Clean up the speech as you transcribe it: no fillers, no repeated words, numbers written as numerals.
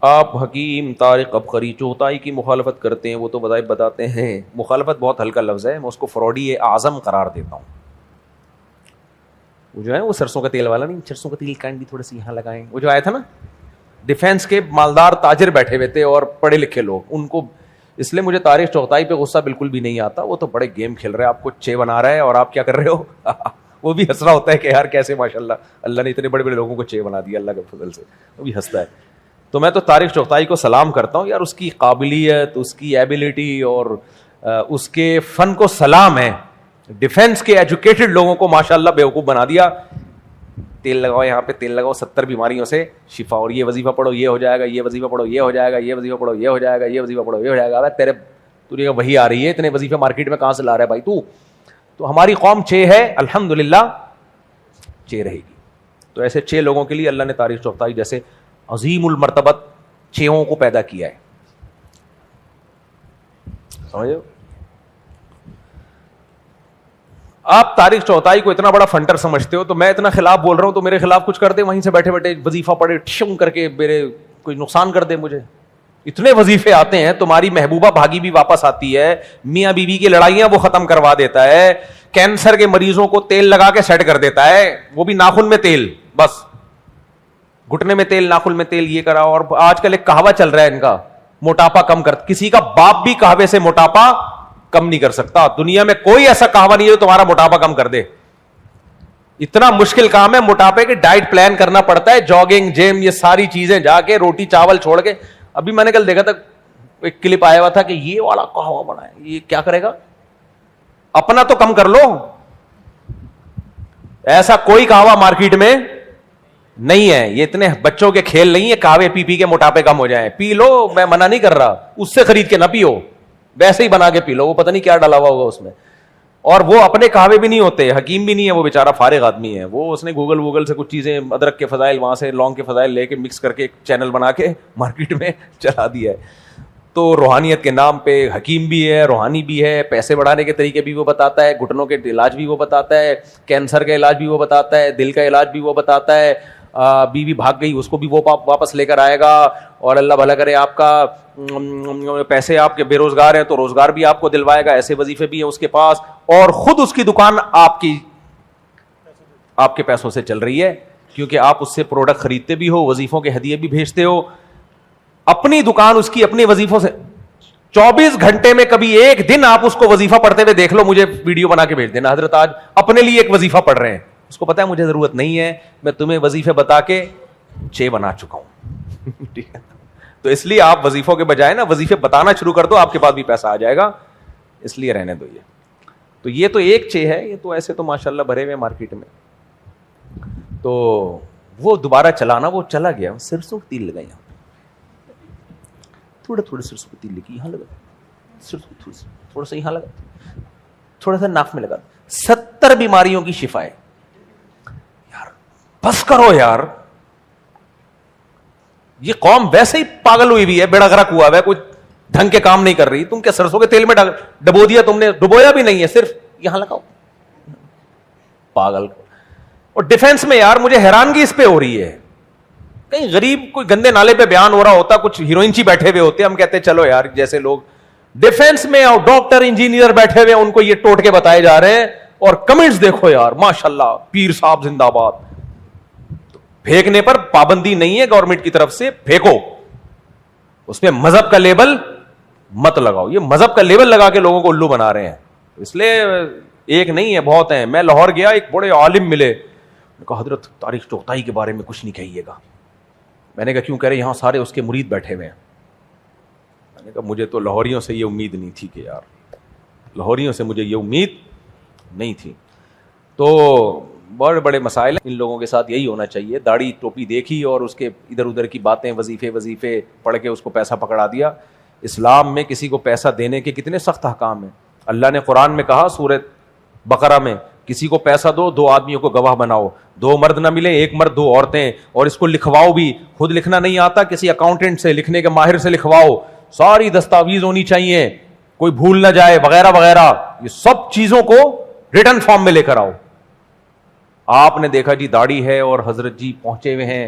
آپ حکیم طارق ابخری چوتھائی کی مخالفت کرتے ہیں. وہ تو بتاتے ہیں مخالفت بہت ہلکا لفظ ہے, میں اس کو فراڈی اعظم قرار دیتا ہوں. وہ جو ہے وہ سرسوں کا تیل والا نہیں, سرسوں کا تیل کینڈی تھوڑا سی یہاں لگائیں, وہ جو آیا تھا نا, ڈیفینس کے مالدار تاجر بیٹھے ہوئے تھے اور پڑھے لکھے لوگ, ان کو اس لیے مجھے طارق چوتھائی پہ غصہ بالکل بھی نہیں آتا. وہ تو بڑے گیم کھیل رہے ہیں, آپ کو چے بنا رہا ہے اور آپ کیا کر رہے ہو. وہ بھی ہنس رہا ہوتا ہے کہ یار کیسے ماشاءاللہ اللہ نے اتنے بڑے بڑے لوگوں کو چے بنا دیا اللہ کے فضل سے, وہ بھی ہنستا ہے. تو میں تو طارق چوتھائی کو سلام کرتا ہوں یار, اس کی قابلیت, اس کی ایبلٹی اور اس کے فن کو سلام ہے. ڈیفینس کے ایجوکیٹڈ لوگوں کو ماشاءاللہ بیوقوف بنا دیا. تیل لگاؤ, یہاں پہ تیل لگاؤ, 70 بیماریوں سے شفا, اور یہ وظیفہ پڑھو یہ ہو جائے گا, یہ وظیفہ پڑھو یہ ہو جائے گا, یہ وظیفہ پڑھو یہ ہو جائے گا, یہ وظیفہ پڑھو یہ ہو جائے گا. تیرے تجھے وہی آ رہی ہے, اتنے وظیفے مارکیٹ میں کہاں سے لا رہا ہے بھائی تو. تو ہماری قوم چھ ہے, الحمدللہ چھ رہے گی. تو ایسے چھ لوگوں کے لیے اللہ نے طارق چوتھائی جیسے عظیم المرتبت چھوں کو پیدا کیا ہے. سمجھو, آپ طارق چوتھائی کو اتنا بڑا فنٹر سمجھتے ہو, تو میں اتنا خلاف بول رہا ہوں تو میرے خلاف کچھ کر دے, وہیں سے بیٹھے بیٹھے وظیفہ پڑھے ٹھشم کر کے میرے کوئی نقصان کر دے مجھے. اتنے وظیفے آتے ہیں, تمہاری محبوبہ بھاگی بھی واپس آتی ہے, میاں بیوی کی لڑائیاں وہ ختم کروا دیتا ہے, کینسر کے مریضوں کو تیل لگا کے سیٹ کر دیتا ہے, وہ بھی ناخن میں تیل, بس گھٹنے میں تیل, ناخن میں تیل, یہ کرا. اور آج کل ایک کہاوت چل رہا ہے ان کا, موٹاپا کم کر, کسی کا باپ بھی کہاوے سے موٹاپا کم نہیں کر سکتا. دنیا میں کوئی ایسا کہاوت نہیں ہے جو تمہارا موٹاپا کم کر دے. اتنا مشکل کام ہے موٹاپے کے, ڈائٹ پلان کرنا پڑتا ہے, جاگنگ, جم, یہ ساری چیزیں, جا کے روٹی چاول چھوڑ کے. ابھی میں نے کل دیکھا تھا ایک کلپ آیا ہوا تھا کہ یہ والا قہوہ بنا ہے, یہ کیا کرے گا, اپنا تو کم کر لو. ایسا کوئی قہوہ مارکیٹ میں نہیں ہے, یہ اتنے بچوں کے کھیل نہیں ہے قہوے پی پی کے موٹاپے کم ہو جائیں. پی لو, میں منع نہیں کر رہا, اس سے خرید کے نہ پیو, ویسے ہی بنا کے پی لو, وہ پتہ نہیں کیا ڈالا ہوا ہوگا اس میں. اور وہ اپنے قہوے بھی نہیں ہوتے, حکیم بھی نہیں ہے وہ, بیچارہ فارغ آدمی ہے وہ. اس نے گوگل سے کچھ چیزیں, ادرک کے فضائل, وہاں سے لونگ کے فضائل لے کے مکس کر کے ایک چینل بنا کے مارکیٹ میں چلا دیا ہے. تو روحانیت کے نام پہ حکیم بھی ہے, روحانی بھی ہے, پیسے بڑھانے کے طریقے بھی وہ بتاتا ہے, گھٹنوں کے علاج بھی وہ بتاتا ہے, کینسر کا علاج بھی وہ بتاتا ہے, دل کا علاج بھی وہ بتاتا ہے. بیوی بھاگ گئی اس کو بھی وہ واپس لے کر آئے گا, اور اللہ بھلا کرے آپ کا پیسے, آپ کے بے روزگار ہیں تو روزگار بھی آپ کو دلوائے گا, ایسے وظیفے بھی ہیں اس کے پاس. اور خود اس کی دکان آپ کے پیسوں سے چل رہی ہے, کیونکہ آپ اس سے پروڈکٹ خریدتے بھی ہو, وظیفوں کے ہدیے بھی بھیجتے ہو. اپنی دکان اس کی اپنے وظیفوں سے 24 گھنٹے میں کبھی ایک دن آپ اس کو وظیفہ پڑھتے ہوئے دیکھ لو, مجھے ویڈیو بنا کے بھیج دینا, حضرت آج اپنے لیے ایک وظیفہ پڑھ رہے ہیں. اس کو پتا ہے مجھے ضرورت نہیں ہے, میں تمہیں وظیفے بتا کے 6 بنا چکا ہوں. ٹھیک ہے, تو اس لیے آپ وظیفوں کے بجائے نا وظیفے بتانا شروع کر دو, آپ کے پاس بھی پیسہ آ جائے گا, اس لیے رہنے دو. تو یہ تو ایک چے ہے, یہ تو ایسے تو ماشاءاللہ بھرے ہوئے مارکیٹ میں. تو وہ دوبارہ چلانا, وہ چلا گیا, سرسوں کا تیل لگایا, تھوڑا سرسوں کا تیل لے کے یہاں لگا, تھوڑا سا یہاں لگا, تھوڑا سا ناک میں لگا, 70 بیماریوں کی شفا ہے. یار بس کرو یار, یہ قوم ویسے ہی پاگل ہوئی بھی ہے, بیڑا غرق ہوا ہے, کوئی ڈھنگ کے کام نہیں کر رہی. تم کیا سرسوں کے تیل میں ڈبو دیا تم نے, ڈبویا بھی نہیں ہے, صرف یہاں لگاؤ, پاگل. اور ڈیفینس میں یار مجھے حیرانگی اس پہ ہو رہی ہے, کہیں غریب کوئی گندے نالے پہ بیان ہو رہا ہوتا, کچھ ہیروئنچی بیٹھے ہوئے ہوتے, ہم کہتے چلو یار جیسے لوگ ڈیفینس میں اور ڈاکٹر انجینئر بیٹھے ہوئے ان کو یہ ٹوٹ کے بتائے جا رہے ہیں, اور کمنٹس دیکھو یار ماشاءاللہ, پیر صاحب زندہ باد. پھینکنے پر پابندی نہیں ہے گورنمنٹ کی طرف سے, پھینکو, اس میں مذہب کا لیبل مت لگاؤ. یہ مذہب کا لیبل لگا کے لوگوں کو الو بنا رہے ہیں, اس لیے ایک نہیں ہے بہت ہیں. میں لاہور گیا, ایک بڑے عالم ملے, کہا حضرت طارق چوتھائی کے بارے میں کچھ نہیں کہیے گا. میں نے کہا کیوں, کہہ رہے یہاں سارے اس کے مرید بیٹھے ہوئے ہیں. میں نے کہا مجھے تو لاہوریوں سے یہ امید نہیں تھی, کہ یار لاہوریوں سے مجھے یہ امید نہیں تھی. تو بڑے بڑے مسائل ہیں, ان لوگوں کے ساتھ یہی ہونا چاہیے. داڑھی ٹوپی دیکھی اور اس کے ادھر ادھر کی باتیں, وظیفے پڑھ کے اس کو پیسہ پکڑا دیا. اسلام میں کسی کو پیسہ دینے کے کتنے سخت احکام ہیں. اللہ نے قرآن میں کہا سورۃ بقرہ میں, کسی کو پیسہ دو, 2 آدمیوں کو گواہ بناؤ, 2 مرد نہ ملے, 1 مرد 2 عورتیں, اور اس کو لکھواؤ بھی, خود لکھنا نہیں آتا کسی اکاؤنٹنٹ سے, لکھنے کے ماہر سے لکھواؤ, ساری دستاویز ہونی چاہیے, کوئی بھول نہ جائے, وغیرہ وغیرہ. یہ سب چیزوں کو ریٹن فارم میں لے کر آؤ. آپ نے دیکھا جی داڑھی ہے اور حضرت جی پہنچے ہوئے ہیں